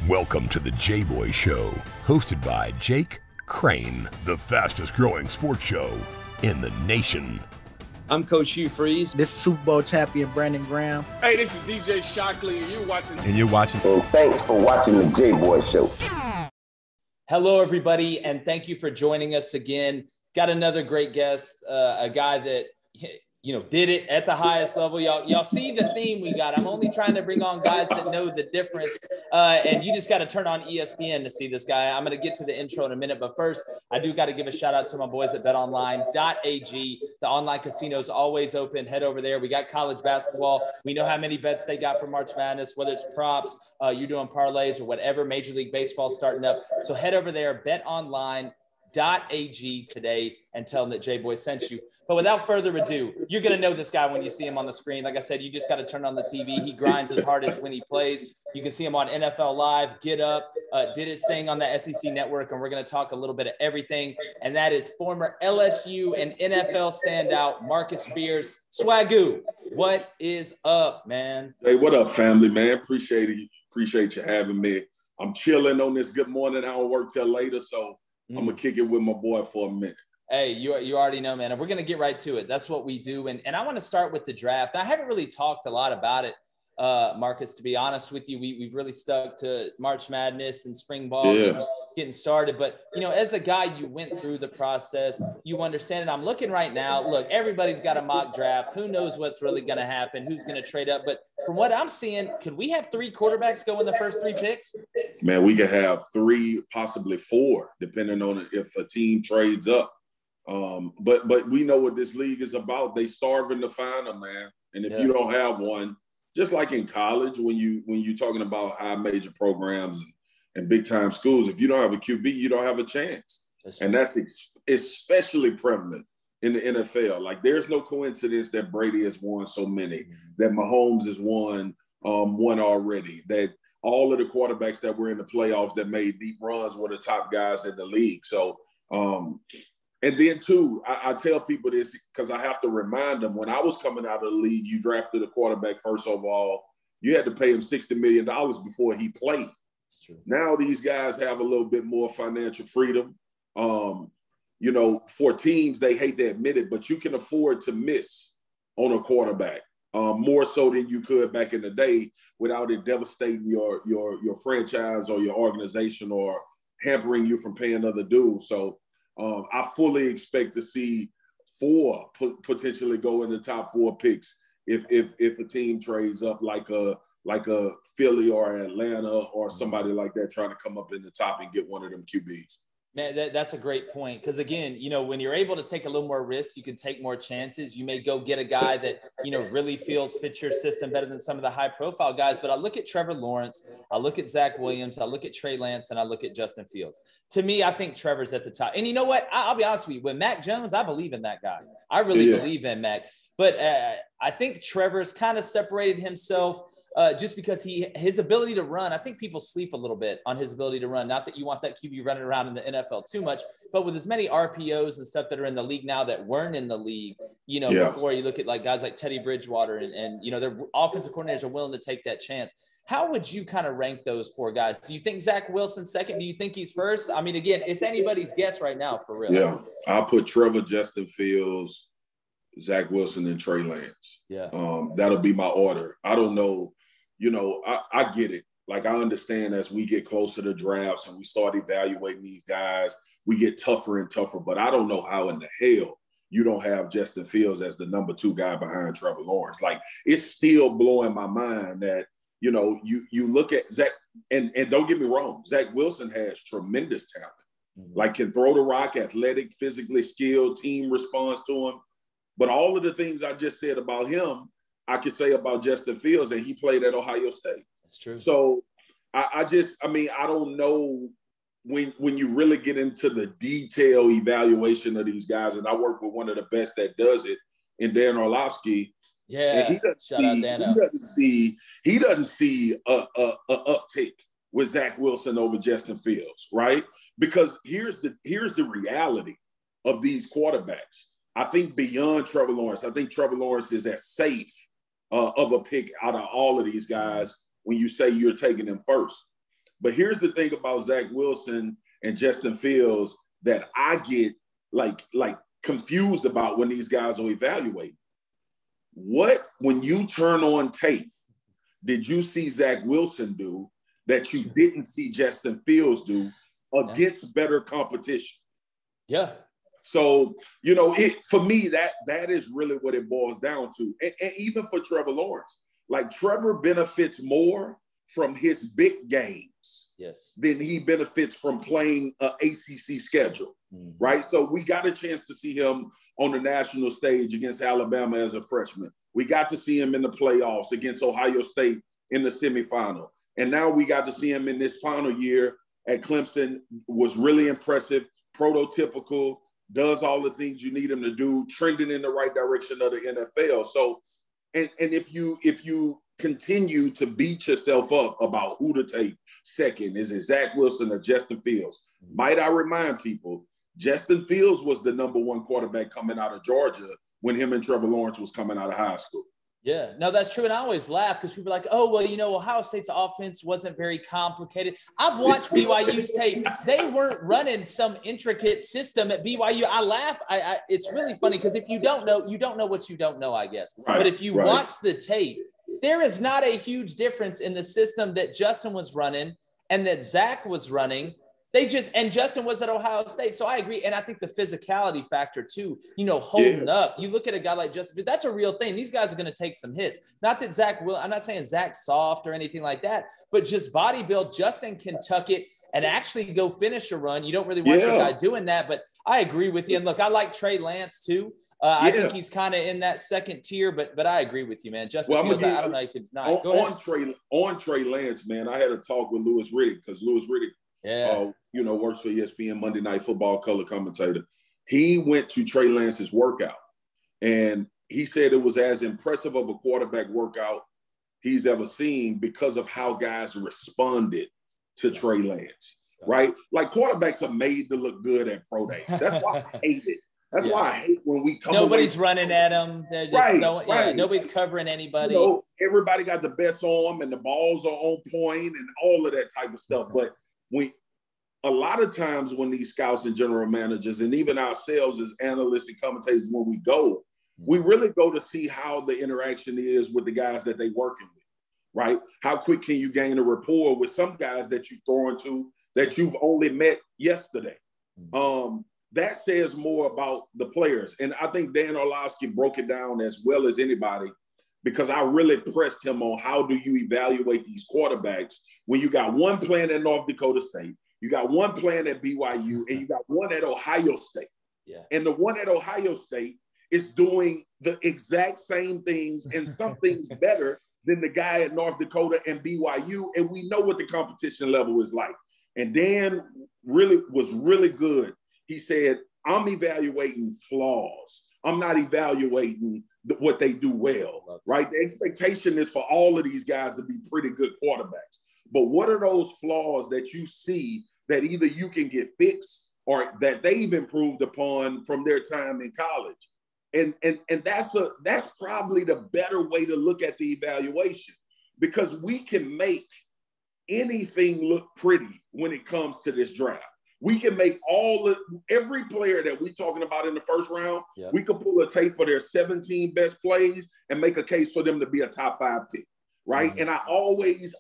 Welcome to the Jboy Show, hosted by Jake Crain, the fastest growing sports show in the nation. I'm Coach Hugh Freeze. This is Super Bowl champion Brandon Graham. Hey, this is DJ Shockley, and you're watching. And thanks for watching the Jboy Show. Hello, everybody, and thank you for joining us again. Got another great guest, a guy that did it at the highest level. Y'all see the theme we got. I'm only trying to bring on guys that know the difference, and you just got to turn on ESPN to see this guy. I'm going to get to the intro in a minute, but first, I do got to give a shout out to my boys at betonline.ag. The online casino is always open. Head over there. We got college basketball. We know how many bets they got for March Madness, whether it's props, you're doing parlays or whatever. Major League Baseball starting up. So head over there, betonline.ag today, and tell them that Jboy sent you. But without further ado, you're going to know this guy when you see him on the screen. Like I said, you just got to turn on the TV. He grinds his hardest when he plays. You can see him on NFL Live, Get Up, did his thing on the SEC Network, and we're going to talk a little bit of everything. And that is former LSU and NFL standout Marcus Spears. Swagoo, what is up, man? Hey, what up, family, man? Appreciate you having me. I'm chilling on this good morning. I don't work till later, so I'm going to kick it with my boy for a minute. Hey, you already know, man. And we're going to get right to it. That's what we do. And I want to start with the draft. I haven't really talked a lot about it, Marcus, to be honest with you. We've really stuck to March Madness and spring ball getting started. But, as a guy, you went through the process. You understand it. I'm looking right now. Look, everybody's got a mock draft. Who knows what's really going to happen? Who's going to trade up? But from what I'm seeing, could we have 3 quarterbacks go in the first 3 picks? Man, we could have 3, possibly 4, depending on if a team trades up. But we know what this league is about. They starving to find them, man. And if you don't have one, just like in college, when you're talking about high major programs and big time schools, if you don't have a QB, you don't have a chance. And that's especially prevalent in the NFL. Like, there's no coincidence that Brady has won so many, that Mahomes has won one already, that all of the quarterbacks that were in the playoffs that made deep runs were the top guys in the league. So, and then, too, I tell people this because I have to remind them, when I was coming out of the league, you drafted a quarterback first overall. You had to pay him $60 million before he played. That's true. Now these guys have a little bit more financial freedom. For teams, they hate to admit it, but you can afford to miss on a quarterback more so than you could back in the day without it devastating your franchise or your organization or hampering you from paying other dues. So, I fully expect to see 4 potentially go in the top 4 picks if a team trades up like a Philly or Atlanta or somebody like that trying to come up in the top and get one of them QBs. Man, that's a great point. Because, again, when you're able to take a little more risk, you can take more chances. You may go get a guy that, really fits your system better than some of the high-profile guys. But I look at Trevor Lawrence, I look at Zach Williams, I look at Trey Lance, and I look at Justin Fields. To me, I think Trevor's at the top. And you know what? I'll be honest with you. With Mac Jones, I believe in that guy. I really believe in Mac. But I think Trevor's kind of separated himself just because his ability to run. I think people sleep a little bit on his ability to run. Not that you want that QB running around in the NFL too much, but with as many RPOs and stuff that are in the league now that weren't in the league, before, you look at like guys like Teddy Bridgewater and their offensive coordinators are willing to take that chance. How would you kind of rank those 4 guys? Do you think Zach Wilson's second? Do you think he's first? I mean, again, it's anybody's guess right now, for real. Yeah, I'll put Trevor, Justin Fields, Zach Wilson, and Trey Lance. Yeah. That'll be my order. I don't know. I get it. Like, I understand as we get closer to drafts and we start evaluating these guys, we get tougher and tougher. But I don't know how in the hell you don't have Justin Fields as the number 2 guy behind Trevor Lawrence. Like, it's still blowing my mind that, you look at Zach, and don't get me wrong, Zach Wilson has tremendous talent. Like, can throw the rock, athletic, physically skilled, team responds to him. But all of the things I just said about him, I could say about Justin Fields, and he played at Ohio State. That's true. So I don't know when you really get into the detailed evaluation of these guys, and I work with one of the best that does it, in Dan Orlovsky. Yeah, he doesn't see a uptick with Zach Wilson over Justin Fields, right? Because here's the reality of these quarterbacks. I think beyond Trevor Lawrence, I think Trevor Lawrence is as safe of a pick out of all of these guys when you say you're taking them first. But here's the thing about Zach Wilson and Justin Fields that I get like confused about when these guys are evaluating. When you turn on tape, did you see Zach Wilson do that you didn't see Justin Fields do against better competition? Yeah. So, for me, that is really what it boils down to. And even for Trevor Lawrence, like Trevor benefits more from his big games than he benefits from playing an ACC schedule, right? So we got a chance to see him on the national stage against Alabama as a freshman. We got to see him in the playoffs against Ohio State in the semifinal. And now we got to see him in this final year at Clemson. Was really impressive, prototypical, does all the things you need him to do, trending in the right direction of the NFL. So, and if you continue to beat yourself up about who to take second, is it Zach Wilson or Justin Fields? Might I remind people, Justin Fields was the number one quarterback coming out of Georgia when him and Trevor Lawrence was coming out of high school. Yeah, no, that's true. And I always laugh because people are like, oh, well, Ohio State's offense wasn't very complicated. I've watched BYU's tape. They weren't running some intricate system at BYU. I laugh. It's really funny because if you don't know, you don't know what you don't know, I guess. Right, but if you watch the tape, there is not a huge difference in the system that Justin was running and that Zach was running. And Justin was at Ohio State. So I agree. And I think the physicality factor too, holding up. You look at a guy like Justin, but that's a real thing. These guys are going to take some hits. Not that I'm not saying Zach's soft or anything like that, but just body build. Justin can tuck it and actually go finish a run. You don't really want your guy doing that, but I agree with you. And look, I like Trey Lance too. I think he's kind of in that second tier, but I agree with you, man. Justin Fields, I don't know. You could not. On Trey Lance, man, I had a talk with Louis Riddick because Louis Riddick, works for ESPN Monday Night Football color commentator. He went to Trey Lance's workout, and he said it was as impressive of a quarterback workout he's ever seen because of how guys responded to Trey Lance, right? Like quarterbacks are made to look good at pro days. That's why I hate it. That's why I hate when we come. Nobody's running at them. They're just nobody's covering anybody. Everybody got the best arm and the balls are on point and all of that type of stuff. But a lot of times when these scouts and general managers and even ourselves as analysts and commentators, when we really go to see how the interaction is with the guys that they working with, right? How quick can you gain a rapport with some guys that you throw into that you've only met yesterday? That says more about the players. And I think Dan Orlovsky broke it down as well as anybody because I really pressed him on how do you evaluate these quarterbacks when you got one playing at North Dakota State, you got one playing at BYU, and you got one at Ohio State. Yeah. And the one at Ohio State is doing the exact same things and some things better than the guy at North Dakota and BYU. And we know what the competition level is like. And Dan was really good. He said, I'm evaluating flaws. I'm not evaluating what they do well, right? The expectation is for all of these guys to be pretty good quarterbacks. But what are those flaws that you see that either you can get fixed or that they've improved upon from their time in college? And that's probably the better way to look at the evaluation because we can make anything look pretty when it comes to this draft. We can make every player that we're talking about in the first round, we could pull a tape for their 17 best plays and make a case for them to be a top 5 pick, right? Mm-hmm. And I always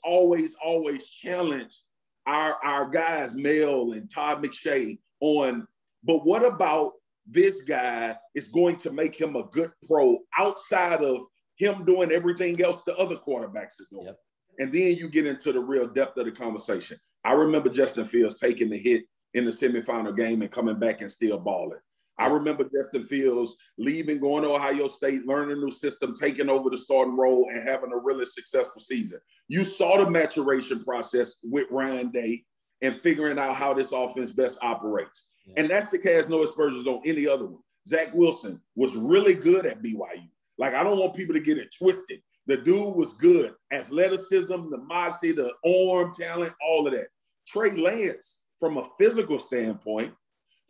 challenge our guys, Mel and Todd McShay, on, but what about this guy is going to make him a good pro outside of him doing everything else the other quarterbacks are doing? Yep. And then you get into the real depth of the conversation. I remember Justin Fields taking the hit in the semifinal game and coming back and still balling. I remember Justin Fields leaving, going to Ohio State, learning a new system, taking over the starting role and having a really successful season. You saw the maturation process with Ryan Day and figuring out how this offense best operates. Yeah. And that's the cast no aspersions on any other one. Zach Wilson was really good at BYU. Like, I don't want people to get it twisted. The dude was good. Athleticism, the moxie, the arm talent, all of that. Trey Lance, from a physical standpoint,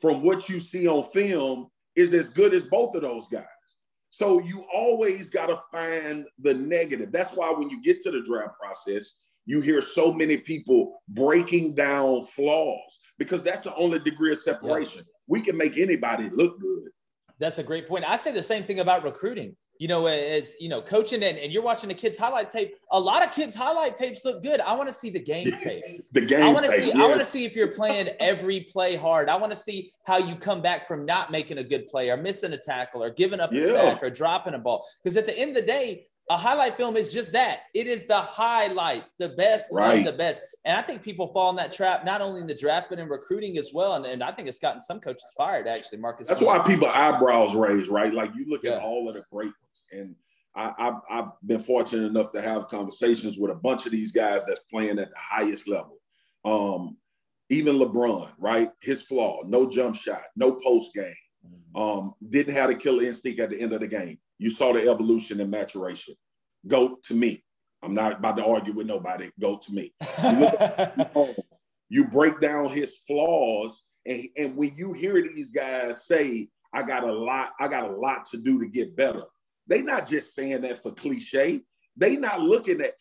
from what you see on film, is as good as both of those guys. So you always got to find the negative. That's why when you get to the draft process, you hear so many people breaking down flaws because that's the only degree of separation. Yeah. We can make anybody look good. That's a great point. I say the same thing about recruiting. As coaching and you're watching the kids' highlight tape. A lot of kids' highlight tapes look good. I want to see the game tape. I want to see if you're playing every play hard. I want to see how you come back from not making a good play or missing a tackle or giving up a sack or dropping a ball. Because at the end of the day, a highlight film is just that. It is the highlights, the best of the best. And I think people fall in that trap, not only in the draft, but in recruiting as well. And I think it's gotten some coaches fired, actually, Marcus. That's why people eyebrows raise, right? Like you look at all of the great ones. And I've been fortunate enough to have conversations with a bunch of these guys that's playing at the highest level. Even LeBron, right? His flaw, no jump shot, no post game. Didn't have a killer instinct at the end of the game. You saw the evolution and maturation. GOAT to me. I'm not about to argue with nobody. GOAT to me. You break down his flaws, and when you hear these guys say, I got a lot to do to get better. They not just saying that for cliche. They not looking at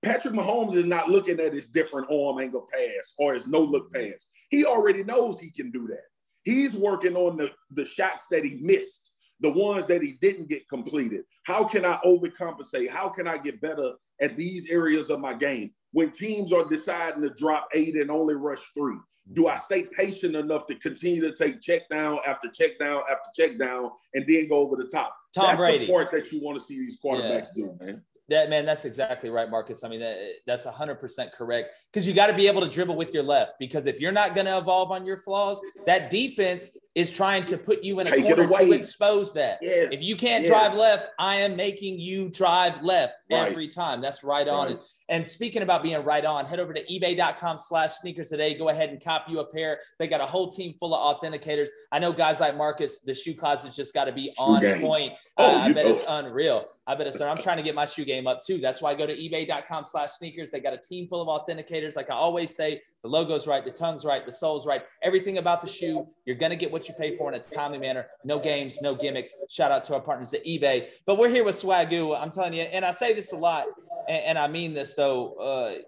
Patrick Mahomes is not looking at his different arm angle pass or his no look pass. He already knows he can do that. He's working on the shots that he missed, the ones that he didn't get completed. How can I overcompensate? How can I get better at these areas of my game? When teams are deciding to drop 8 and only rush 3, do I stay patient enough to continue to take check down after check down after check down and then go over the top? That's Brady. The part that you want to see these quarterbacks do, man. That's exactly right, Marcus. I mean, that's 100% correct, because you got to be able to dribble with your left, because if you're not going to evolve on your flaws, that defense is trying to put you in a corner to expose that. Yes. If you can't drive left, I am making you drive left every time. That's right on. And speaking about being right on, head over to ebay.com/sneakers today. Go ahead and cop you a pair. They got a whole team full of authenticators. I know guys like Marcus, the shoe closet's just got to be on point. I bet it's unreal. I'm trying to get my shoe game up too. That's why I go to ebay.com/sneakers. They got a team full of authenticators. Like I always say, the logo's right, the tongue's right, the sole's right. Everything about the shoe, you're going to get what you pay for in a timely manner. No games, no gimmicks. Shout out to our partners at eBay. But we're here with Swagoo. I'm telling you, and I say this a lot, and I mean this though,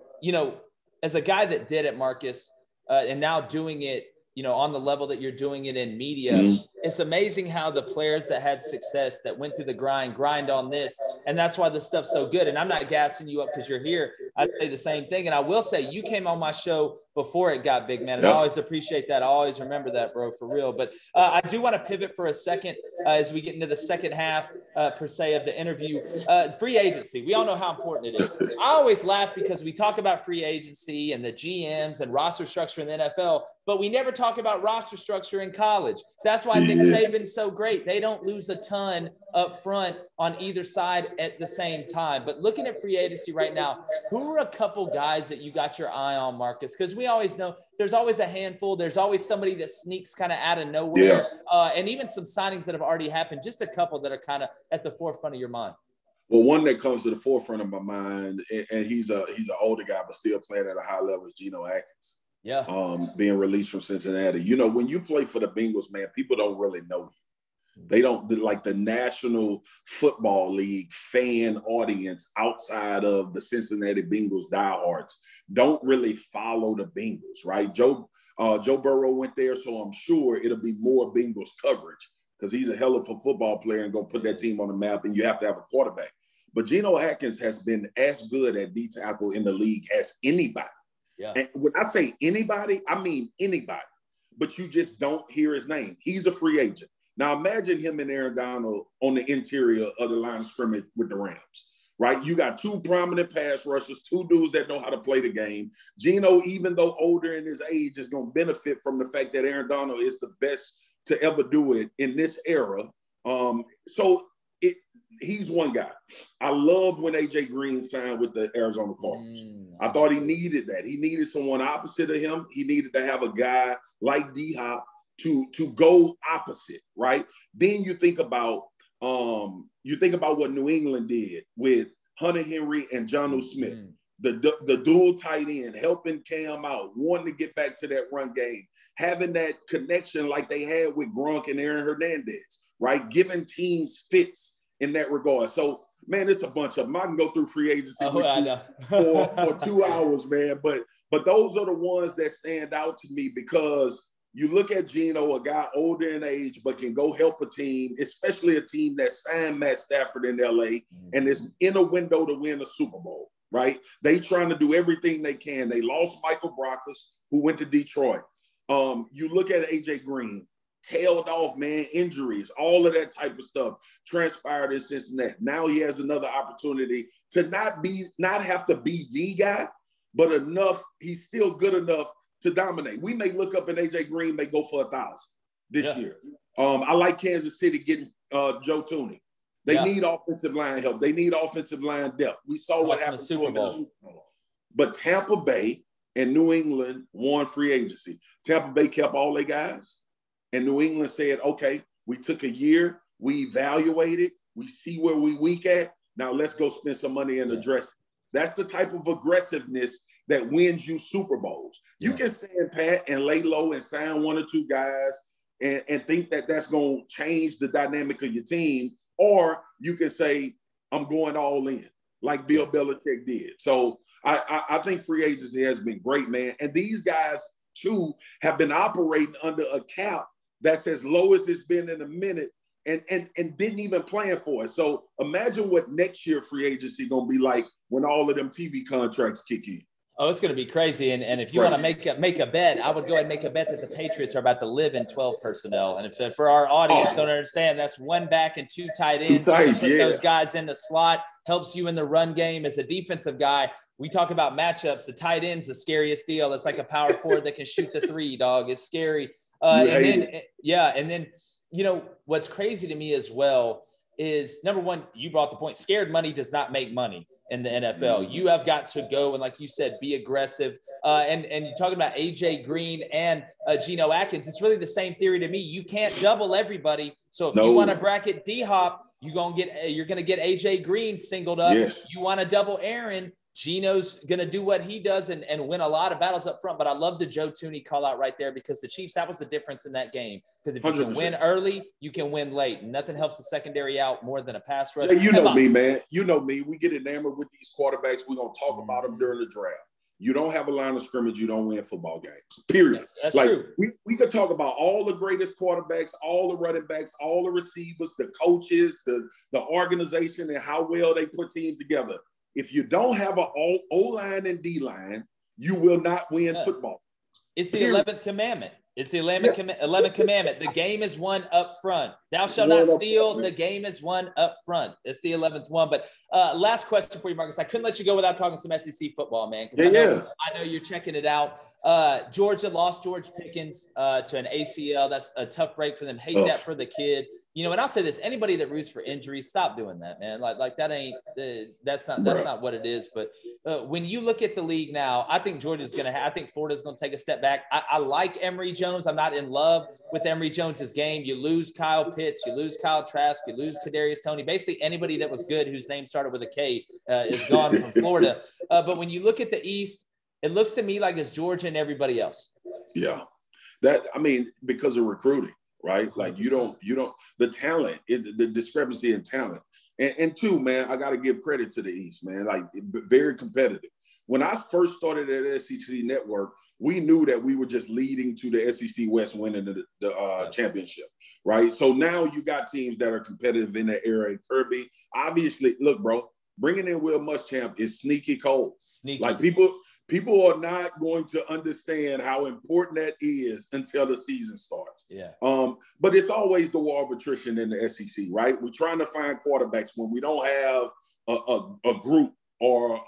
as a guy that did it, Marcus, and now doing it, on the level that you're doing it in media, it's amazing how the players that had success, that went through the grind on this. And that's why this stuff's so good. And I'm not gassing you up because you're here. I say the same thing. And I will say, you came on my show before it got big, man. And I always appreciate that. I always remember that, bro, for real. But I do want to pivot for a second as we get into the second half, per se, of the interview. Free agency. We all know how important it is. I always laugh because we talk about free agency and the GMs and roster structure in the NFL, but we never talk about roster structure in college. That's why Nick Saban's so great. They don't lose a ton up front on either side at the same time. But looking at free agency right now, who are a couple guys that you got your eye on, Marcus? Because we always know there's always a handful. There's always somebody that sneaks kind of out of nowhere. And even some signings that have already happened, just a couple that are kind of at the forefront of your mind. Well, one that comes to the forefront of my mind, and he's an older guy, but still playing at a high level, is Geno Atkins. Being released from Cincinnati. When you play for the Bengals, man, people don't really know you. They don't, like the National Football League fan audience outside of the Cincinnati Bengals diehards don't really follow the Bengals, right? Joe Burrow went there, so I'm sure it'll be more Bengals coverage because he's a hell of a football player and going to put that team on the map, and you have to have a quarterback. But Geno Atkins has been as good at D tackle in the league as anybody. And when I say anybody, I mean anybody, but you just don't hear his name. He's a free agent. Now imagine him and Aaron Donald on the interior of the line of scrimmage with the Rams, right? You got two prominent pass rushers, two dudes that know how to play the game. Geno, even though older in his age, is going to benefit from the fact that Aaron Donald is the best to ever do it in this era. He's one guy. I love when A.J. Green signed with the Arizona Cardinals. I thought he needed that. He needed someone opposite of him. He needed to have a guy like D-Hop to go opposite, right? Then you think about what New England did with Hunter Henry and Jonnu Smith, the dual tight end, helping Cam out, wanting to get back to that run game, having that connection like they had with Gronk and Aaron Hernandez, right? Giving teams fits in that regard. So man, it's a bunch of them. I can go through free agency Oh, with I you know. for 2 hours, man. But those are the ones that stand out to me because you look at Geno, a guy older in age, but can go help a team, especially a team that signed Matt Stafford in LA and is in a window to win a Super Bowl, right? They trying to do everything they can. They lost Michael Brockers, who went to Detroit. You look at AJ Green, tailed off, man, injuries, all of that type of stuff transpired in Cincinnati. Now he has another opportunity to not have to be the guy, but enough, he's still good enough to dominate. We may look up and AJ Green may go for 1,000 this year. I like Kansas City getting Joe Tooney. They need offensive line help. They need offensive line depth. We saw what happened to Super Bowl. But Tampa Bay and New England won free agency. Tampa Bay kept all their guys, and New England said, okay, we took a year, we evaluated, we see where we weak at. Now let's go spend some money and address it. That's the type of aggressiveness that wins you Super Bowls. You can stand pat and lay low and sign 1 or 2 guys and think that that's going to change the dynamic of your team, or you can say, I'm going all in, like Bill Belichick did. So I think free agency has been great, man. And these guys, too, have been operating under a cap that's as low as it's been in a minute and didn't even plan for it. So imagine what next year free agency going to be like when all of them TV contracts kick in. Oh, it's going to be crazy. And if you want to make a bet, I would go ahead and make a bet that the Patriots are about to live in 12 personnel. And if for our audience don't understand, that's 1 back and 2 tight ends. Put those guys in the slot, helps you in the run game. As a defensive guy, we talk about matchups. The tight end's the scariest deal. It's like a power forward that can shoot the 3, dog. It's scary. And then, you know, what's crazy to me as well is, number one, you brought the point. Scared money does not make money in the NFL. You have got to go and, like you said, be aggressive. And you're talking about AJ Green and Geno Atkins. It's really the same theory to me. You can't double everybody. So if you want to bracket D-Hop, you're going to get AJ Green singled up. Yes. You want to double Aaron, Geno's going to do what he does and win a lot of battles up front. But I love the Joe Tooney call out right there, because the Chiefs, that was the difference in that game. Because if you 100%. can win early, you can win late. Nothing helps the secondary out more than a pass rush. Jay, you know me, man. You know me. We get enamored with these quarterbacks. We're going to talk about them during the draft. You don't have a line of scrimmage, you don't win football games, period. That's true. We could talk about all the greatest quarterbacks, all the running backs, all the receivers, the coaches, the organization, and how well they put teams together. If you don't have an O-line and D-line, you will not win football. It's the 11th commandment. It's the 11th commandment. The game is won up front. Thou shalt not steal. The game is won up front. It's the 11th one. But last question for you, Marcus. I couldn't let you go without talking some SEC football, man. I know you're checking it out. Georgia lost George Pickens to an ACL. That's a tough break for them. Hate that for the kid. You know, and I'll say this: anybody that roots for injuries, stop doing that, man. Like that ain't that's not what it is. But when you look at the league now, I think Georgia's going to. I think Florida's going to take a step back. I like Emory Jones. I'm not in love with Emory Jones's game. You lose Kyle Pitts, you lose Kyle Trask, you lose Kadarius Toney. Basically, anybody that was good whose name started with a K is gone from Florida. But when you look at the East, it looks to me like it's Georgia and everybody else. Yeah, because of recruiting. Right? Like you don't, the talent, the discrepancy in talent. And two, man, I got to give credit to the East, man, like very competitive. When I first started at SEC Network, we knew that we were just leading to the SEC West winning the championship, right? So now you got teams that are competitive in that area. Kirby, obviously, look, bro, bringing in Will Muschamp is sneaky cold. Like people are not going to understand how important that is until the season starts. Yeah. But it's always the war of attrition in the SEC, right? We're trying to find quarterbacks when we don't have a group or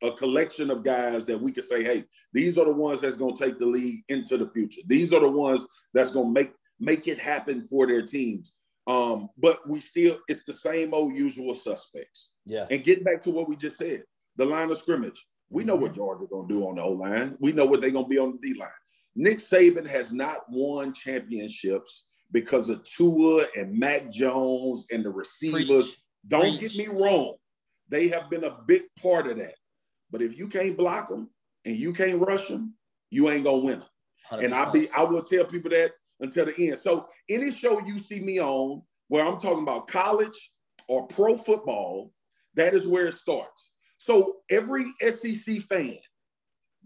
a collection of guys that we can say, hey, these are the ones that's going to take the league into the future. These are the ones that's going to make it happen for their teams. But it's the same old usual suspects. Yeah. And getting back to what we just said, the line of scrimmage. We know what Georgia's going to do on the O-line. We know what they're going to be on the D-line. Nick Saban has not won championships because of Tua and Mac Jones and the receivers. Don't get me wrong. They have been a big part of that. But if you can't block them and you can't rush them, you ain't going to win them. 100%. And I will tell people that until the end. So any show you see me on where I'm talking about college, or pro football, that is where it starts. So every SEC fan,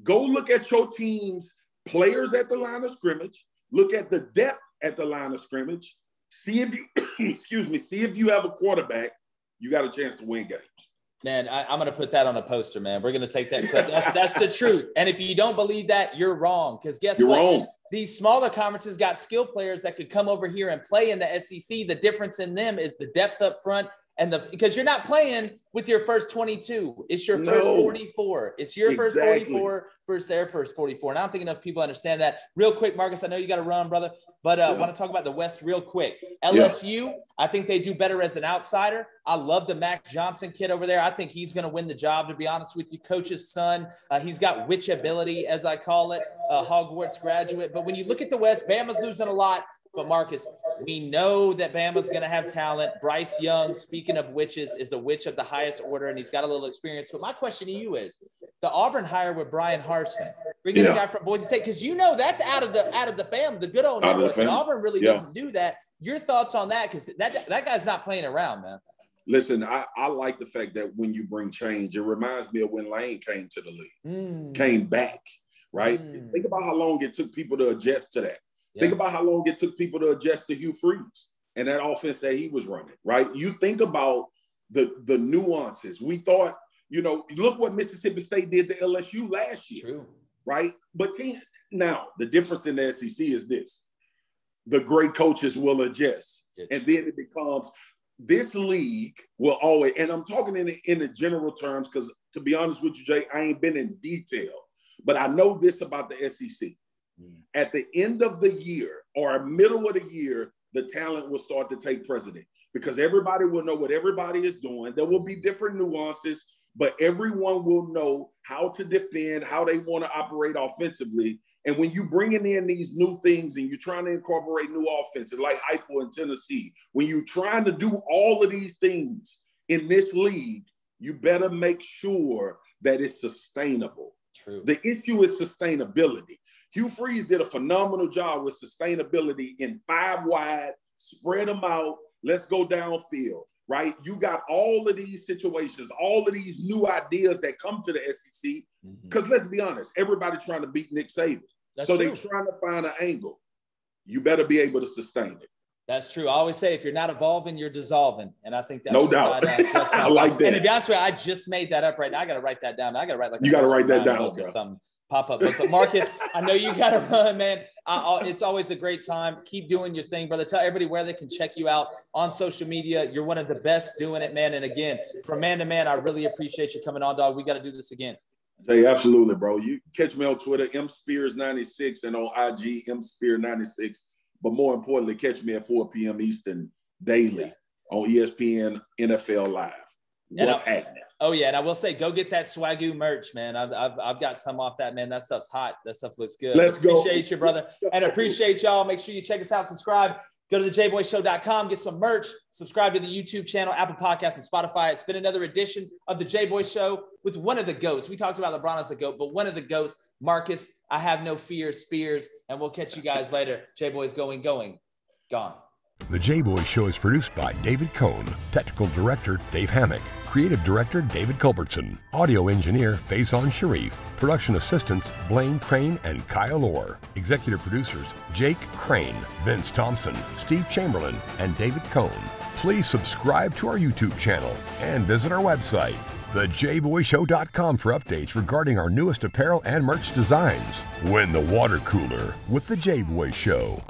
go look at your team's players at the line of scrimmage, look at the depth at the line of scrimmage, see if you, see if you have a quarterback, you got a chance to win games. Man, I'm going to put that on a poster, man. We're going to take that clip. That's the truth. And if you don't believe that, you're wrong. Because guess what? Wrong. These smaller conferences got skill players that could come over here and play in the SEC. The difference in them is the depth up front and because you're not playing with your first 22. It's your first 44. It's your first 44 versus their first 44. And I don't think enough people understand that. Real quick, Marcus, I know you got to run, brother, but I want to talk about the West real quick. LSU, I think they do better as an outsider. I love the Max Johnson kid over there. I think he's going to win the job, to be honest with you. Coach's son. He's got witch ability, as I call it, Hogwarts graduate. But when you look at the West, Bama's losing a lot. But, Marcus, we know that Bama's going to have talent. Bryce Young, speaking of witches, is a witch of the highest order, and he's got a little experience. But my question to you is, the Auburn hire with Brian Harsin, bringing a guy from Boise State, because you know that's out of the family, the good old neighborhood. And Auburn really doesn't do that. Your thoughts on that? Because that guy's not playing around, man. Listen, I like the fact that when you bring change, it reminds me of when Lane came to the league, came back, right? Think about how long it took people to adjust to that. Yeah. Think about how long it took people to adjust to Hugh Freeze and that offense that he was running, right? You think about the nuances. We thought, look what Mississippi State did to LSU last year, True. Right? But now, the difference in the SEC is this. The great coaches will adjust. And then it becomes this league will always, and I'm talking in the general terms because, to be honest with you, Jay, I ain't been in detail, but I know this about the SEC. At the end of the year or middle of the year, the talent will start to take precedent because everybody will know what everybody is doing. There will be different nuances, but everyone will know how to defend, how they want to operate offensively. And when you're bringing in these new things and you're trying to incorporate new offenses like hypo in Tennessee, when you're trying to do all of these things in this league, you better make sure that it's sustainable. True. The issue is sustainability. Hugh Freeze did a phenomenal job with sustainability in 5 wide, spread them out, let's go downfield, right? You got all of these situations, all of these new ideas that come to the SEC, because let's be honest, everybody trying to beat Nick Saban. That's so they're trying to find an angle. You better be able to sustain it. That's true. I always say if you're not evolving, you're dissolving. And I think that's no doubt. I like that. And to be honest with you, I just made that up right now. I got to write that down. I got to write you got to write that down or something. Pop-up book. But Marcus, I know you got to run, man. It's always a great time. Keep doing your thing, brother. Tell everybody where they can check you out on social media. You're one of the best doing it, man. And again, from man to man, I really appreciate you coming on, dog. We got to do this again. Hey, absolutely, bro. You catch me on Twitter, mspears96, and on IG, mspear96. But more importantly, catch me at 4 p.m. Eastern daily on ESPN NFL Live. What's happening? Oh, yeah, and I will say, go get that Swagoo merch, man. I've got some off that, man. That stuff's hot. That stuff looks good. Let's go. Appreciate you, brother. And appreciate y'all. Make sure you check us out, subscribe. Go to the jboyshow.com, get some merch, subscribe to the YouTube channel, Apple Podcasts, and Spotify. It's been another edition of the Jboy Show with one of the GOATs. We talked about LeBron as a GOAT, but one of the GOATs, Marcus, I have no fear, Spears, and we'll catch you guys later. Jboy's going, gone. The Jboy Show is produced by David Cohn, Technical Director Dave Hammock, Creative Director David Culbertson, Audio Engineer Feyzan Shareef, Production Assistants Blaine Crain and Kyle Orr, Executive Producers Jake Crain, Vince Thompson, Steve Chamberlain, and David Cohn. Please subscribe to our YouTube channel and visit our website, thejboyshow.com, for updates regarding our newest apparel and merch designs. Win the water cooler with the Jboy Show.